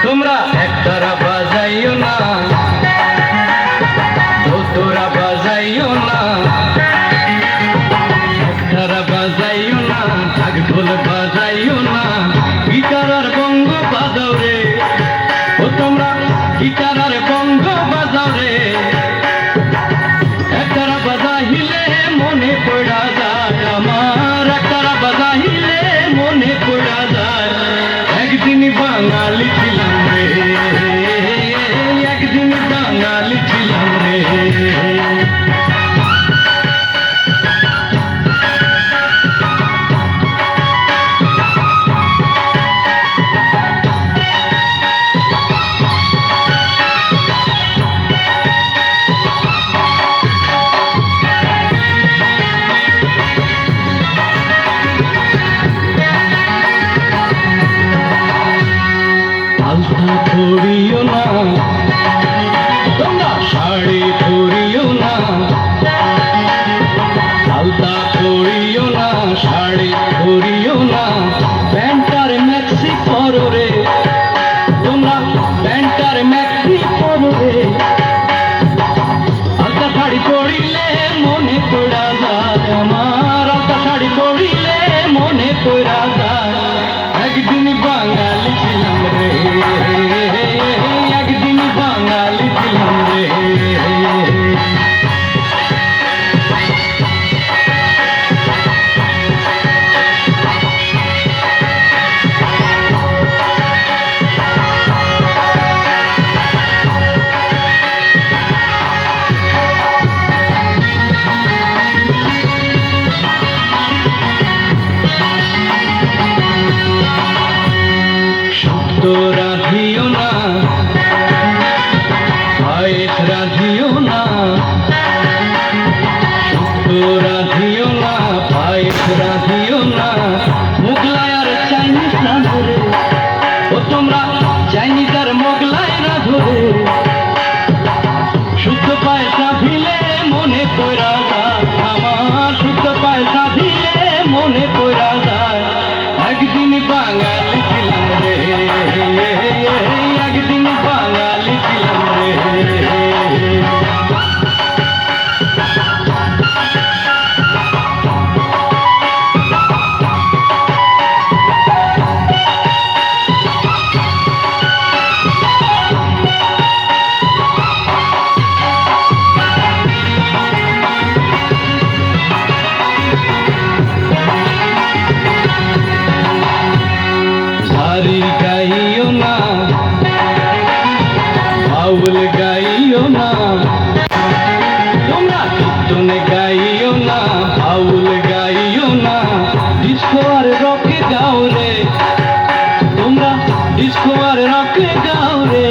তোমরা একতারা বাজাইও না, তোরা বাজাইও না, একতারা বাজাইও না, ঢাক ঢোল বাজাইও না, গিটার আর বঙ্গ বাজাও রে। ও তোমরা গিটার আর বঙ্গ বাজাও রে। একতারা বাজাইলে মনে পড়া যায় আমার, একতারা বাজাইলে মনে পড়া যায়। একদিন বাঙালি ছিলাম রে, একদিন বাঙালি ছিলাম রে। আলতা পরিও না, তোমরা শাড়ি পরিও না, আলতা পরিও না, শাড়ি পরিও না, প্যান্টার ম্যাক্সি পরো রে। তোমরা প্যান্টার ম্যাক্সি পরো রে। আলতা শাড়ি পরিলে মনে পড়া যায় আমার, আলতা শাড়ি পরিলে মনে পড়া যায়। একদিন বাঙালি ছিলাম রে, একদিন বাঙালি ছিলাম রে। রাধিও না, পায়েস রাধিও না, রাধিও না, পায়েস রাধিও না, মোগলাই আর চাইনিজ না ধরে। ও তোমরা চাইনিজ আর মোগলাই না ধরে। শুদ্ধ পায়েস রাধিলে মনে পড়া যায় আমার, শুদ্ধ পায়েস রাধিলে মনে পড়া যায়। একদিন বাঙালি ছিলাম রে, একদিন বাঙালি ছিলাম রে। ঝারি গাইও না, বাউল গাইও না, তোমরা কীর্তন গাইও না, বাউল গাইও না, ডিস্কো আর রকে গাও রে। তোমরা ডিস্কো আর রকে গাও রে।